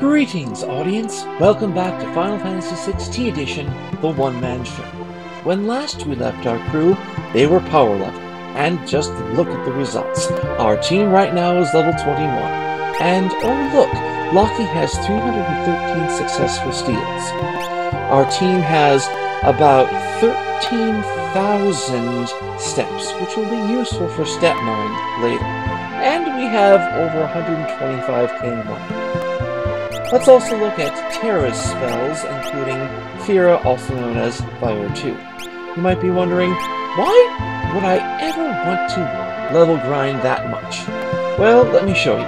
Greetings, audience! Welcome back to Final Fantasy XVI Edition, the one-man show. When last we left our crew, they were power level, and just look at the results. Our team right now is level 21, and oh look, Lockie has 313 successful steals. Our team has about 13,000 steps, which will be useful for step 9 later, and we have over 125k money. Let's also look at Terra's spells, including Fira, also known as Fire 2. You might be wondering, why would I ever want to level grind that much? Well, let me show you.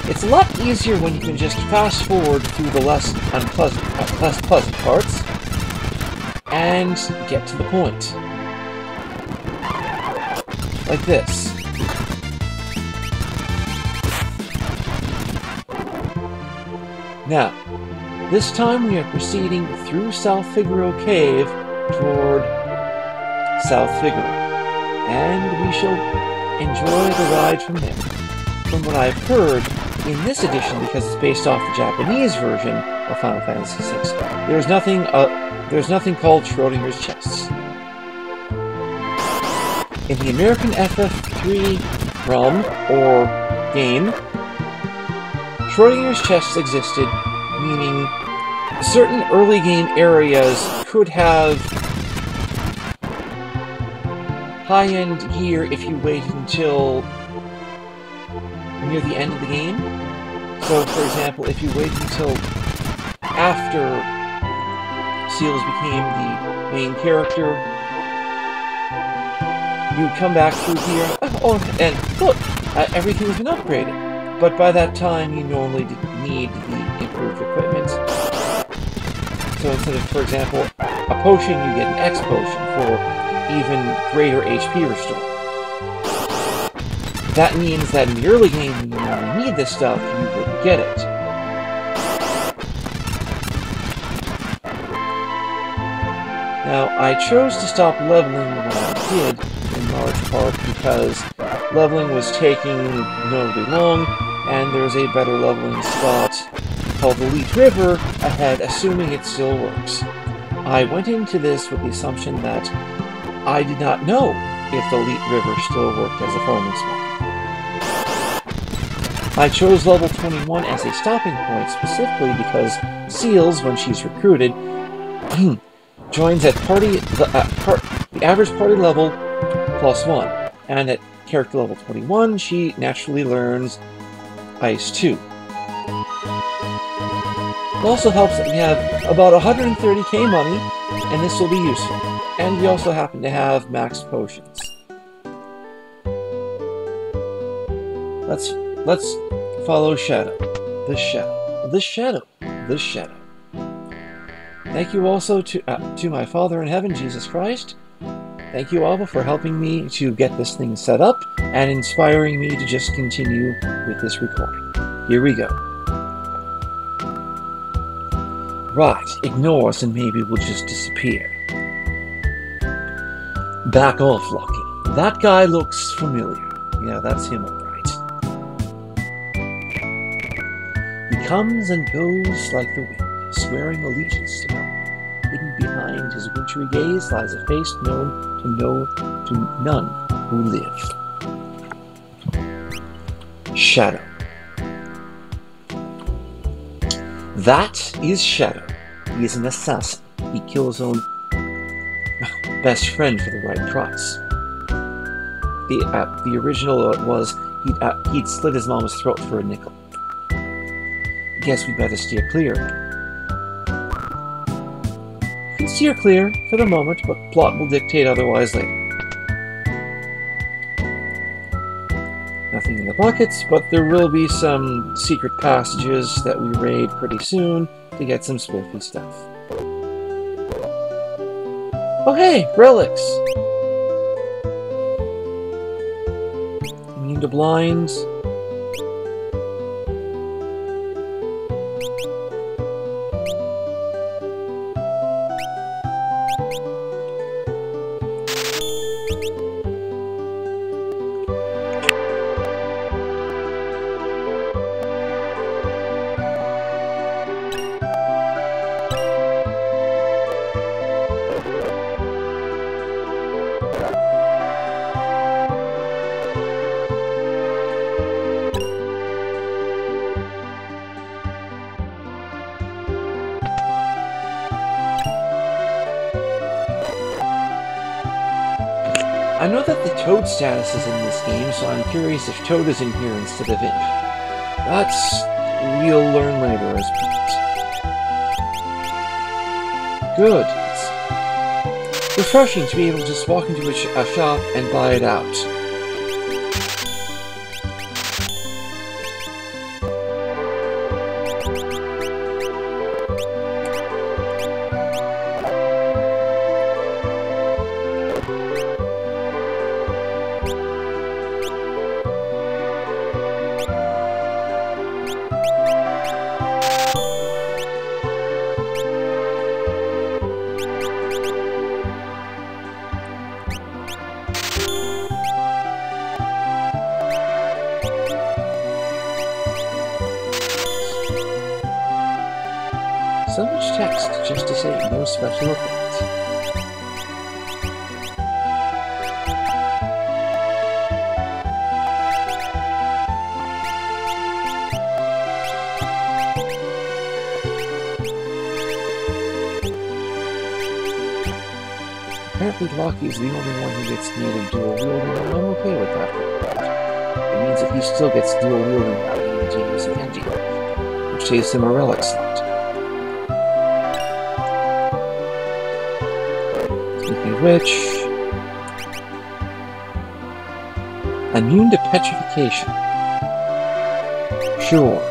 It's a lot easier when you can just fast forward through the less pleasant parts and get to the point. Like this. Now, this time we are proceeding through South Figaro Cave toward South Figaro, and we shall enjoy the ride from there. From what I've heard, in this edition, because it's based off the Japanese version of Final Fantasy VI, there's nothing called Schrodinger's chests. In the American FF3 realm, or game, Schrodinger's chests existed, meaning certain early game areas could have high-end gear if you waited until near the end of the game. So, for example, if you waited until after Seals became the main character, you'd come back through here, and look, everything's been upgraded. But by that time, you normally need the improved equipment. So instead of, for example, a potion, you get an X potion for even greater HP restore. That means that in the early game, when you really need this stuff, you wouldn't get it. Now, I chose to stop leveling when I did, in large part because leveling was taking notably long, and there's a better leveling spot called the LEET River ahead, assuming it still works. I went into this with the assumption that I did not know if the LEET River still worked as a farming spot. I chose level 21 as a stopping point specifically because Seals, when she's recruited, joins at the average party level +1, and at character level 21, she naturally learns Ice 2. It also helps that we have about 130k money, and this will be useful. And we also happen to have max potions. Let's follow Shadow. The Shadow. The Shadow. The Shadow. Thank you also to my Father in Heaven, Jesus Christ. Thank you, Abba, for helping me to get this thing set up and inspiring me to just continue with this recording. Here we go. Right, ignore us and maybe we'll just disappear. Back off, Lockie. That guy looks familiar. Yeah, that's him, all right. He comes and goes like the wind, swearing allegiance to none. Hidden behind his wintry gaze lies a face known to none who live. Shadow. That is Shadow. He is an assassin. He kills his own best friend for the right price. The original was he'd slit his mama's throat for a nickel. Guess we better steer clear. You can steer clear for the moment, but plot will dictate otherwise later. Nothing in the buckets, but there will be some secret passages that we raid pretty soon to get some spiffy stuff. Oh hey, relics! Immune to blinds. I know that the Toad status is in this game, so I'm curious if Toad is in here instead of Imp. We'll learn later as well. Good. It's refreshing to be able to just walk into a shop and buy it out. So much text just to say no special effect. Apparently Lockie's the only one who gets native dual wielding, and I'm okay with that. It means that he still gets dual wielding without needing to use an engine, which saves him a relic slot. Which immune to petrification. Sure.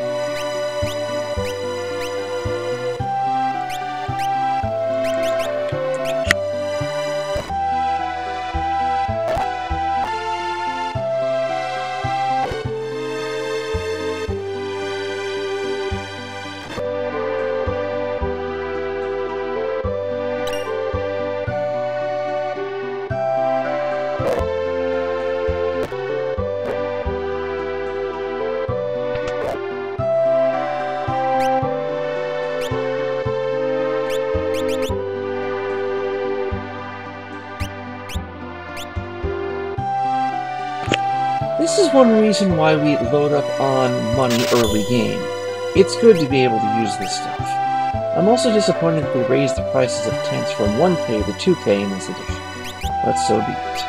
This is one reason why we load up on money early game. It's good to be able to use this stuff. I'm also disappointed that they raised the prices of tents from 1k to 2k in this edition. But so be it.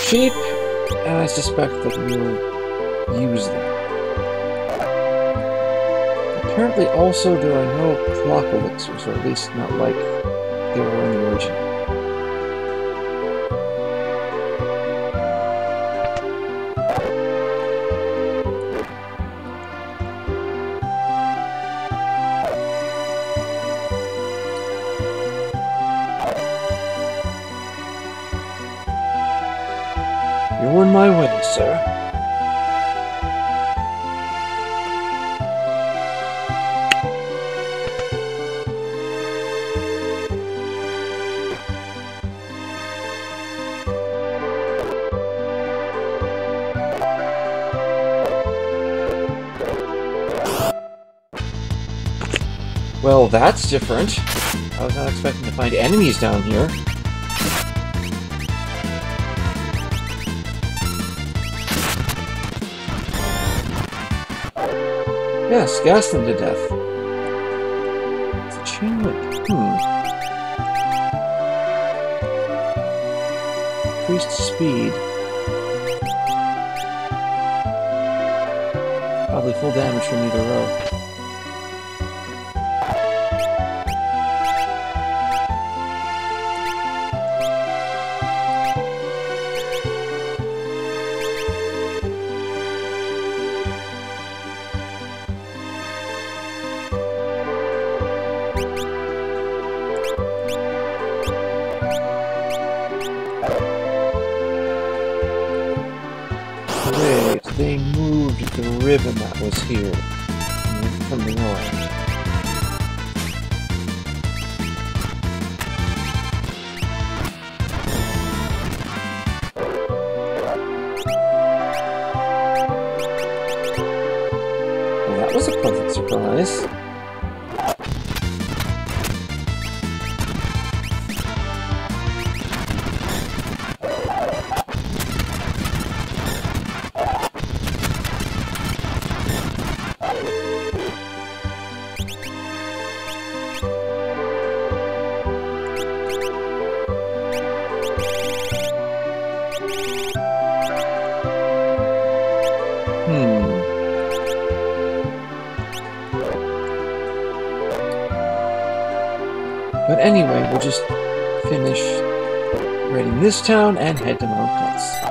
Cheap, and I suspect that we'll use them. Apparently also there are no clock elixirs, or at least not like they were in the original. You're in my way, sir. Well, that's different. I was not expecting to find enemies down here. Yes, gas them to death. It's a chain link. Increased speed. Probably full damage from either row. Great, they moved the ribbon that was here from the north. Well, that was a pleasant surprise. But anyway, we'll just finish raiding this town and head to Mount Cuts.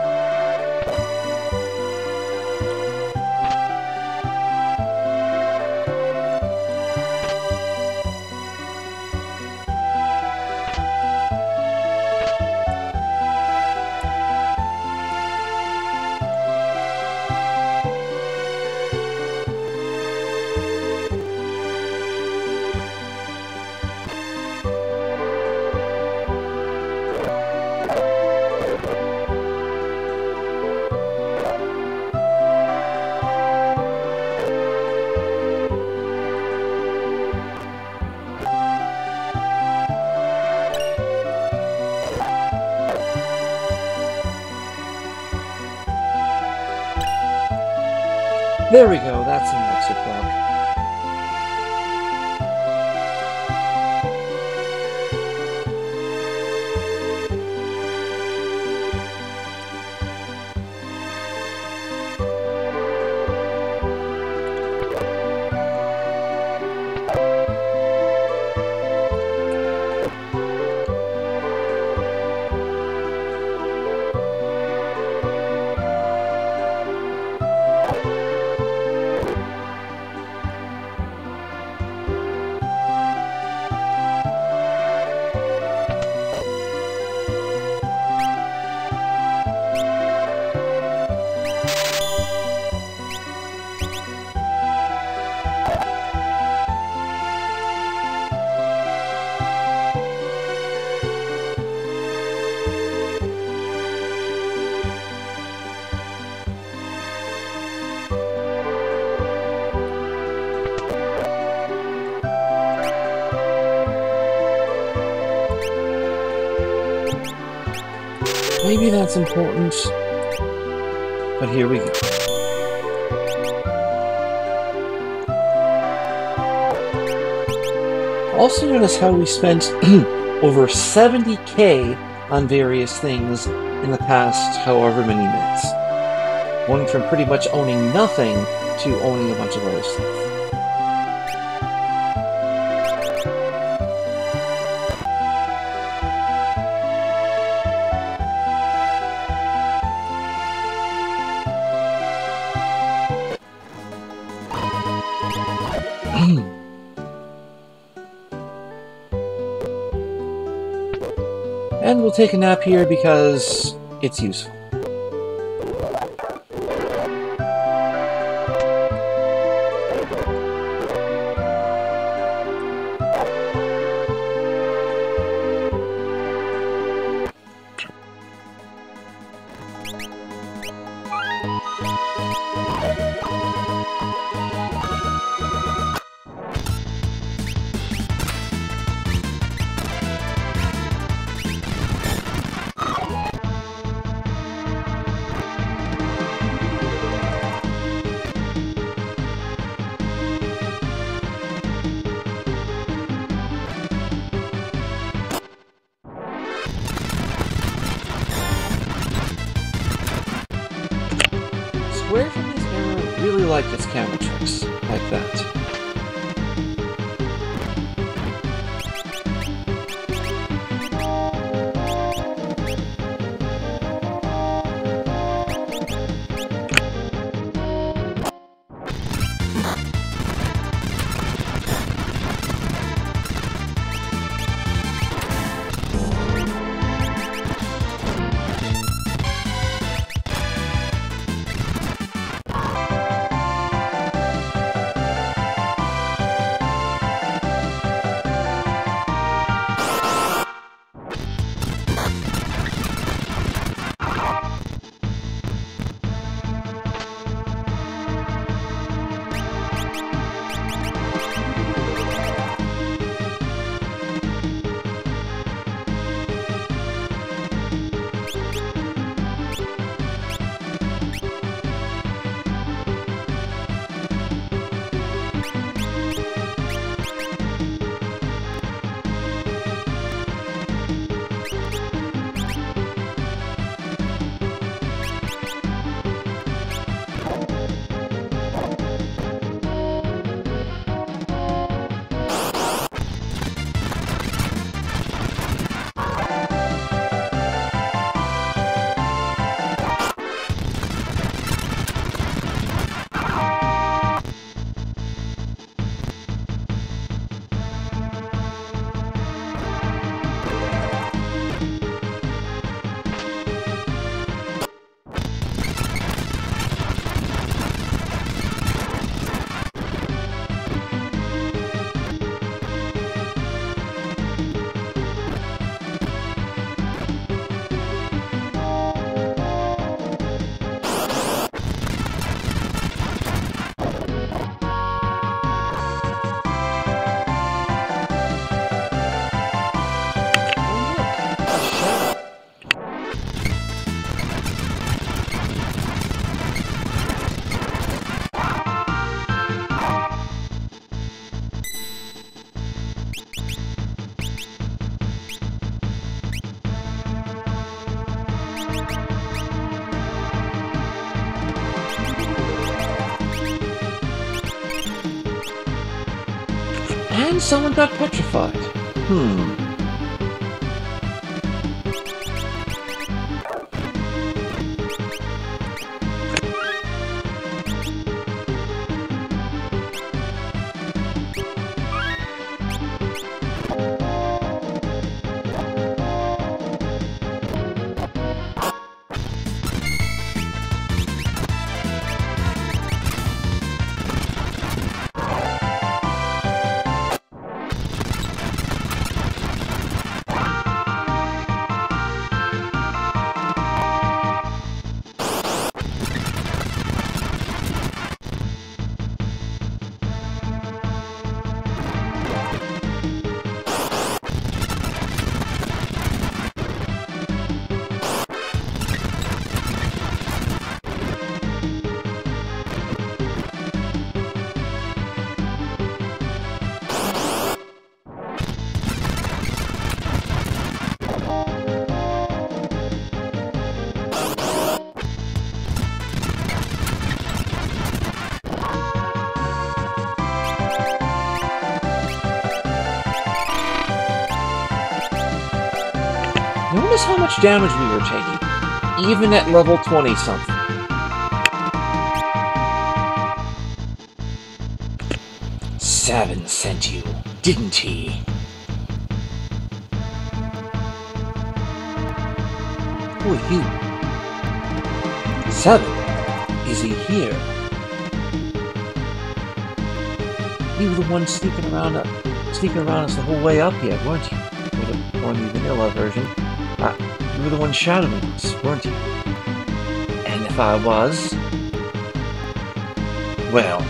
There we go, that's an elixir clock. Maybe that's important, but here we go. Also notice how we spent over 70k on various things in the past however many minutes. Going from pretty much owning nothing to owning a bunch of other stuff. And we'll take a nap here because it's useful. Square from this era really liked its camera tricks, like that. And someone got petrified. Notice how much damage we were taking, even at level 20-something. Savin sent you, didn't he? Who are you? Savin? Is he here? You were the one sneaking around us the whole way up here, weren't you? Or the vanilla version. You were the one shadowing us, weren't you? And if I was... well,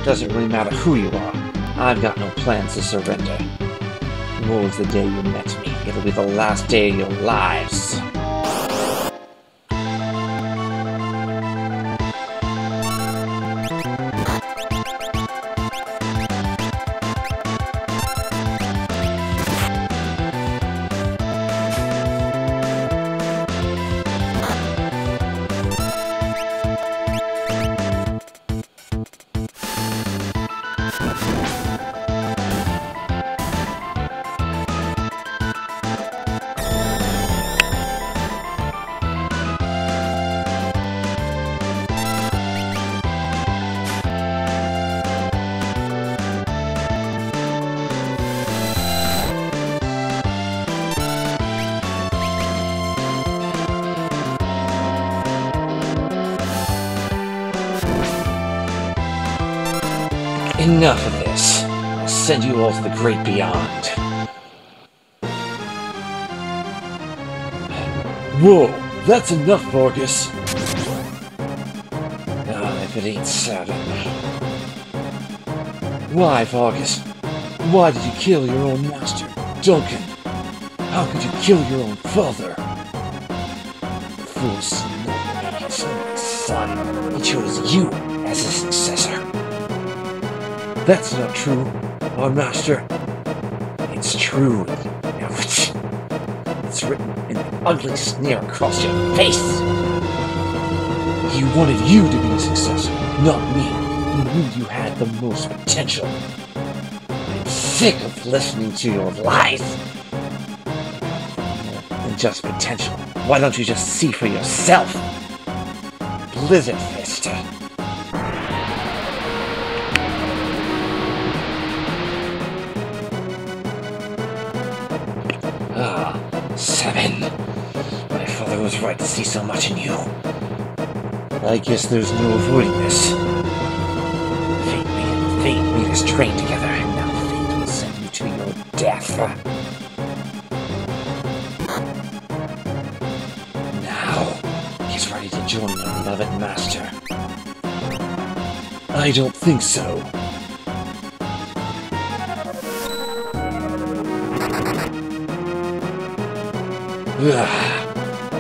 doesn't really matter who you are. I've got no plans to surrender. Woe is the day you met me. It'll be the last day of your lives. Enough of this. I'll send you all to the great beyond. Whoa, that's enough, Vargas. If it ain't Savin. Why, Vargas? Why did you kill your own master, Duncan? How could you kill your own father? The fool's not his own son. He chose you as his successor. That's not true, our master. It's true. It's written in an ugly sneer across your face. He wanted you to be a successor, not me. He knew you had the most potential. I'm sick of listening to your lies. And just potential. Why don't you just see for yourself? Blizzard Fist. Savin. My father was right to see so much in you. I guess there's no avoiding this. Fate made us train together, and now fate will send you to your death. Now, he's ready to join your beloved master. I don't think so.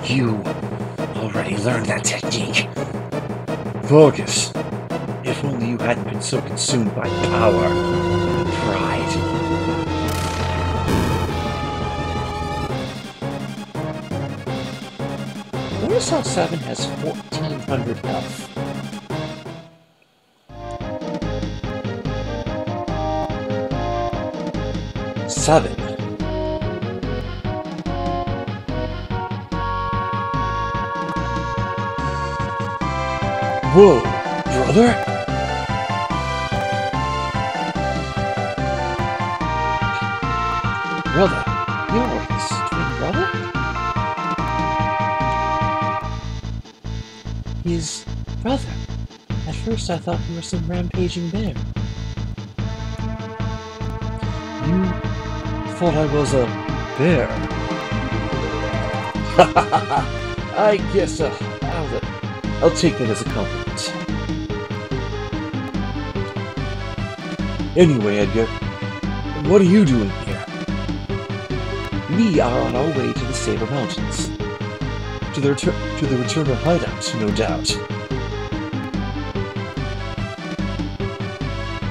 You already learned that technique. Vargas, if only you hadn't been so consumed by power and pride. Notice how Savin has 1,400 health. 7. Whoa, brother? Brother? You're his twin brother? His brother? At first I thought you were some rampaging bear. You thought I was a bear? I guess I'll take that as a compliment. Anyway, Edgar, what are you doing here? We are on our way to the Saber Mountains. To the returner hideout, no doubt.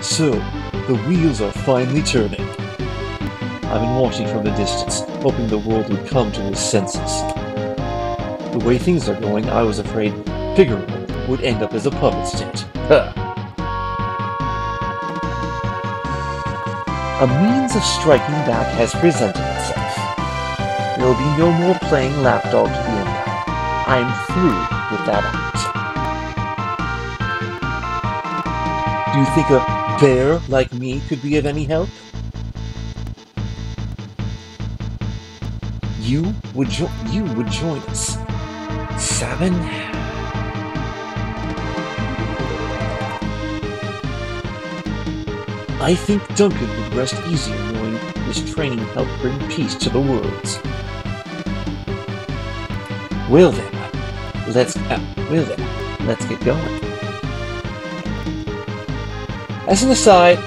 So, the wheels are finally turning. I've been watching from a distance, hoping the world would come to its senses. The way things are going, I was afraid Figaro would end up as a puppet state. A means of striking back has presented itself. There will be no more playing lapdog to the Empire. I am through with that act. Do you think a bear like me could be of any help? You would join us. 7? I think Duncan would rest easier knowing his training helped bring peace to the worlds. Well then, let's get going. As an aside,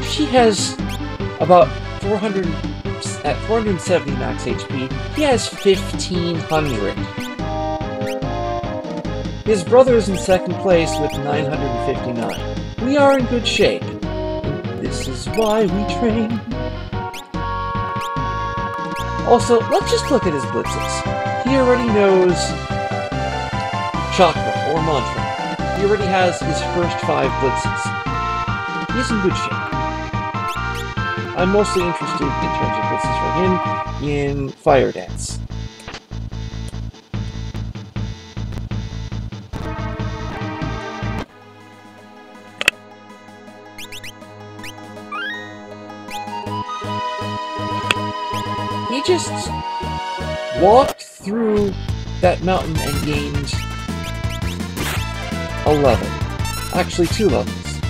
she has about 470 max HP. He has 1500. His brother is in second place with 959. We are in good shape. This is why we train. Also, let's just look at his blitzes. He already knows Chakra or Mantra. He already has his first 5 blitzes. He's in good shape. I'm mostly interested in terms of blitzes for him in Fire Dance. He just walked through that mountain and gained 11. Actually, 2 levels.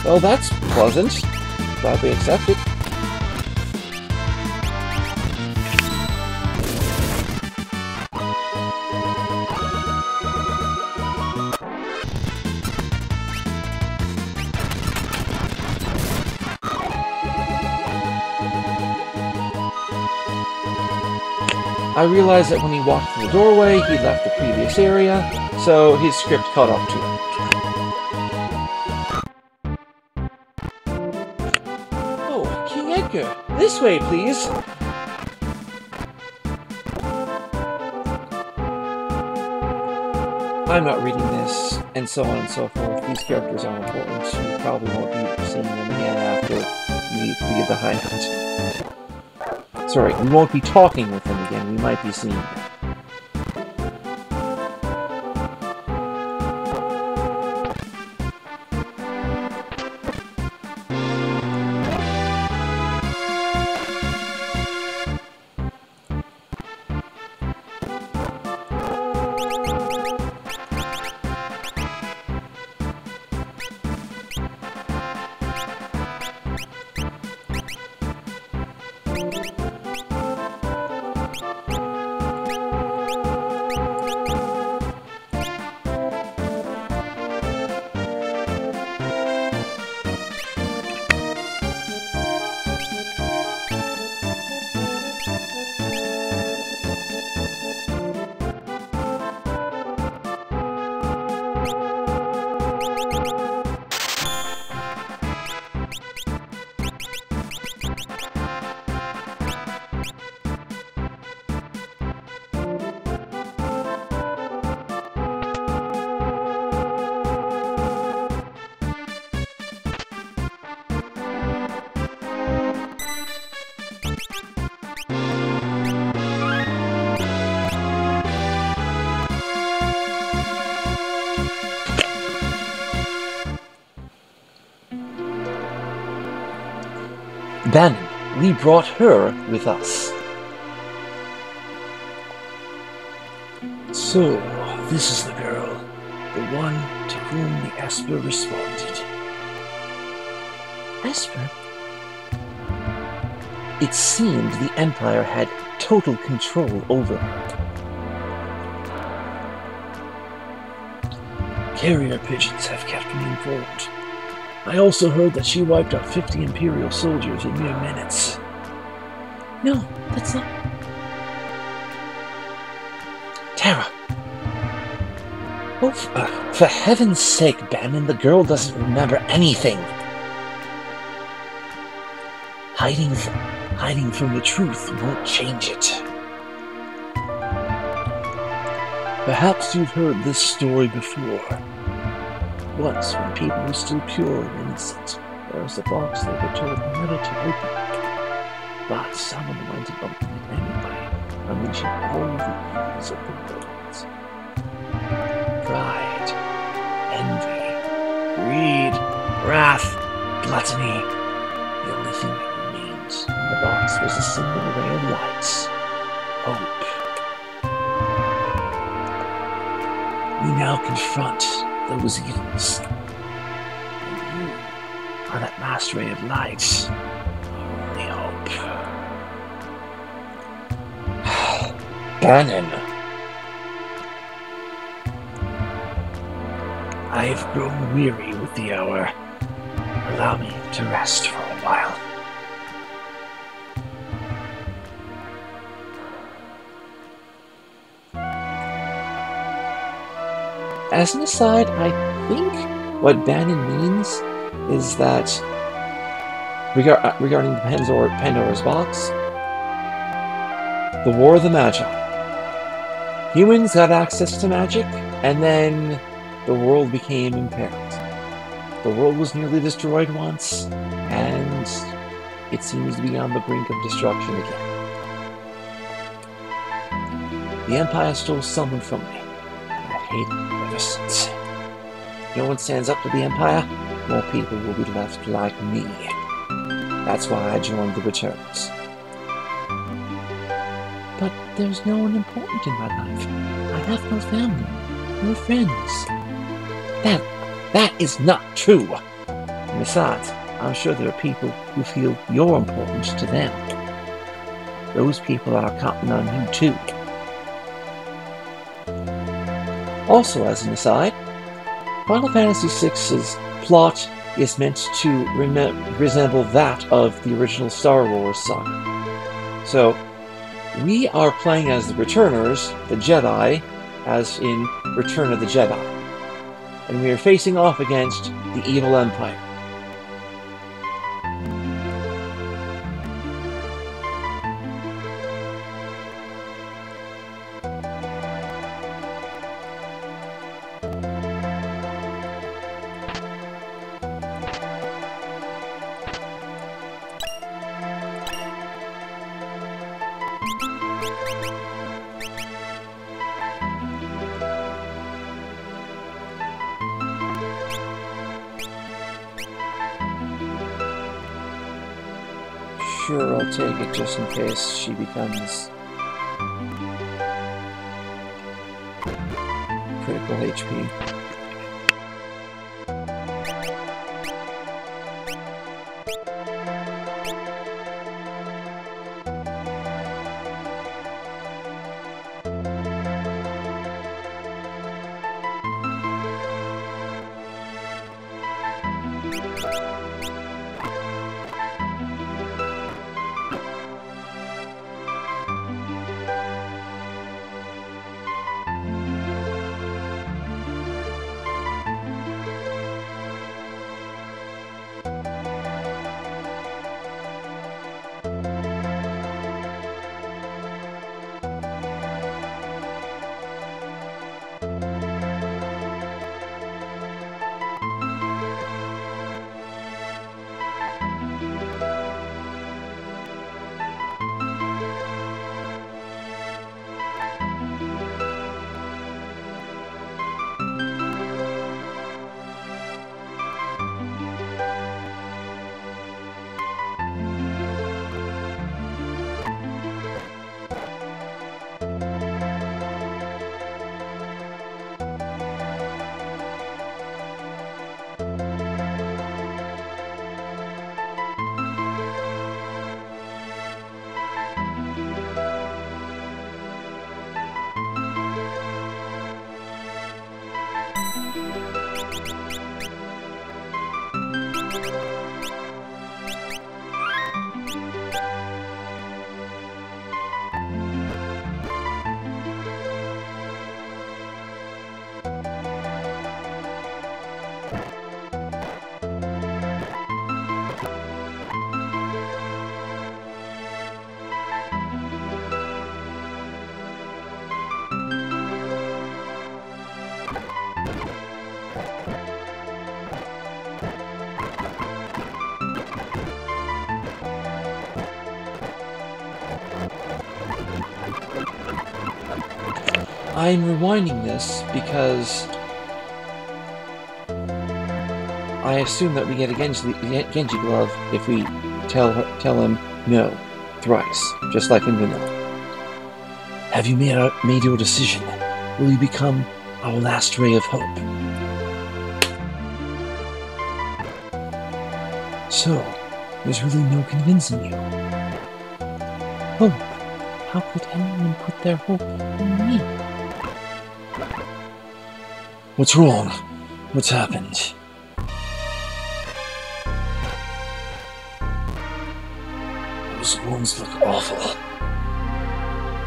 Well, that's pleasant. Gladly accepted. I realized that when he walked through the doorway, he left the previous area, so his script caught up to him. Oh, King Edgar, this way, please! I'm not reading this, and so on and so forth. These characters are important. We probably won't be seeing them again after we leave the hideout. Sorry, we won't be talking with them again, we might be seeing them. Bannon, we brought her with us. So, this is the girl, the one to whom the Esper responded. Esper? It seemed the Empire had total control over her. Carrier pigeons have kept me informed. I also heard that she wiped out 50 Imperial soldiers in mere minutes. No, that's not... Terra! Oh, for heaven's sake, Bannon, the girl doesn't remember anything. Hiding from the truth won't change it. Perhaps you've heard this story before. Once, when people were still pure and innocent, there was a box they were told never to open. But someone went and opened it anyway, unleashing all the evils of the world. Pride, envy, greed, wrath, gluttony. The only thing that remained in the box was a single ray of light. Hope. We now confront those evils. And you are that last ray of light. Our only hope. Bannon. I have grown weary with the hour. Allow me to rest for a while. As an aside, I think what Bannon means is that regarding the Pandora's box, the War of the Magi. Humans got access to magic, and then the world became impaired. The world was nearly destroyed once, and it seems to be on the brink of destruction again. The Empire stole someone from me. I've hated it ever since. If no one stands up to the Empire, more people will be left like me. That's why I joined the Returners. But there's no one important in my life. I have no family, no friends. That is not true. And besides, I'm sure there are people who feel you're important to them. Those people are counting on you too. Also, as an aside, Final Fantasy VI's plot is meant to resemble that of the original Star Wars saga. So, we are playing as the Returners, the Jedi, as in Return of the Jedi. And we are facing off against the evil Empire. Sure, I'll take it just in case she becomes critical HP. I'm rewinding this because I assume that we get a Genji glove if we tell him no thrice, just like in vanilla. Have you made your decision? Will you become our last ray of hope? So, there's really no convincing you. Hope? How could anyone put their hope in me? What's wrong? What's happened? Those wounds look awful.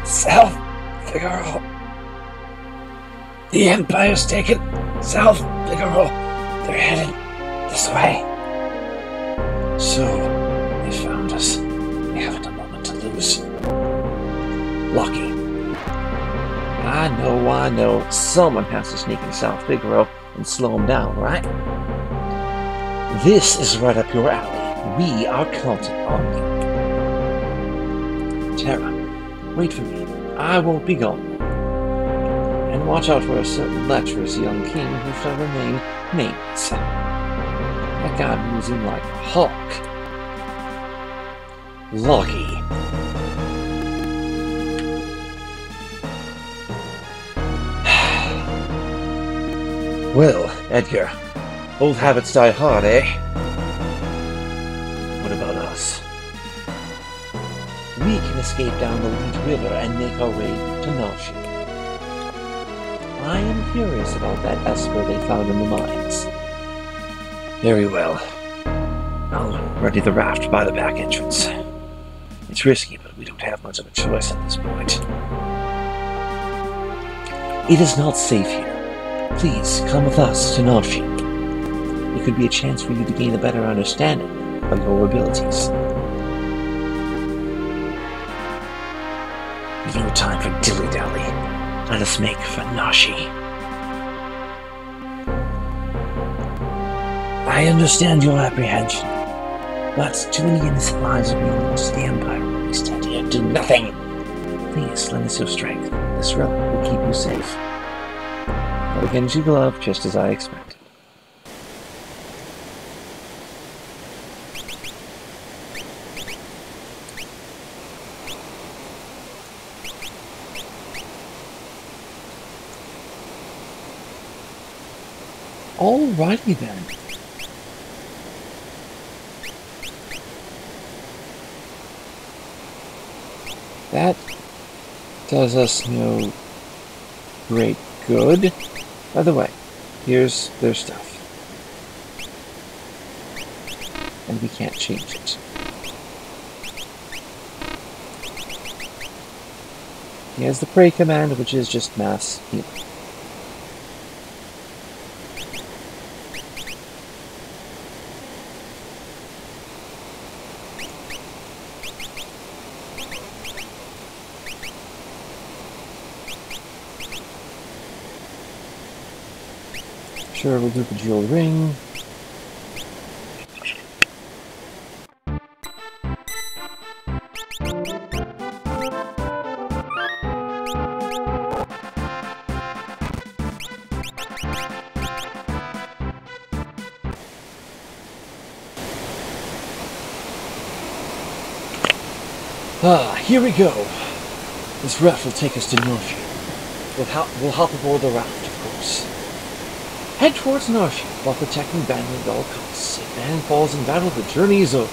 South, Figaro. The Empire's taken. South, Figaro. They're headed this way. So, they found us. They haven't a moment to lose. Lucky. I know. Someone has to sneak in South Figaro and slow him down, right? This is right up your alley. We are counting on you. Terra, wait for me. I won't be gone. And watch out for a certain lecherous young king who shall remain nameless. That guy moves in like a hawk. Lucky. Well, Edgar, old habits die hard, eh? What about us? We can escape down the LEET River and make our way to Nashi. I am curious about that Esper they found in the mines. Very well. I'll ready the raft by the back entrance. It's risky, but we don't have much of a choice at this point. It is not safe here. Please, come with us to Nashi. It could be a chance for you to gain a better understanding of your abilities. No time for dilly-dally. Let us make for Nashi. I understand your apprehension, but tuning in supplies of means the Empire will be stand here and do nothing. Please, lend us your strength. This relic will keep you safe. A Genji glove, just as I expected. Alrighty then. That does us no great good. By the way, here's their stuff. And we can't change it. He has the pray command, which is just mass healing. Sure, we'll do the jewel ring. Here we go. This raft will take us to Northview. We'll hop aboard the raft, of course. Head towards Nashi while protecting Banner at all costs. If Ban falls in battle, the journey is over.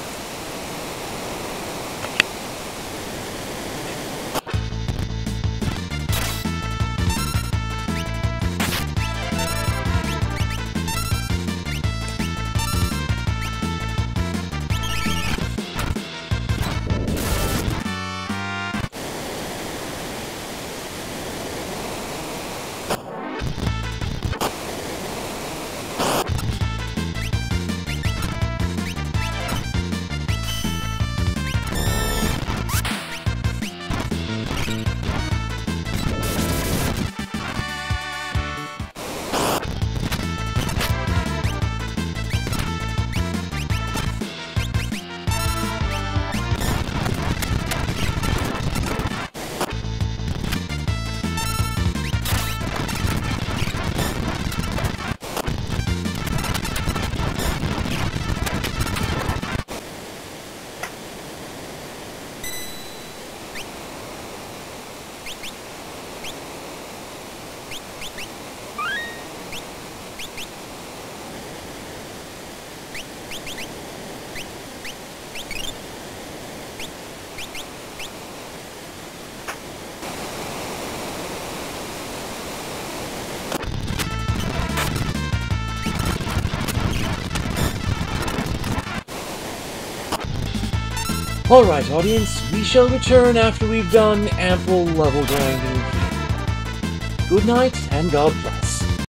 Alright, audience, we shall return after we've done ample level grinding here. Good night, and God bless.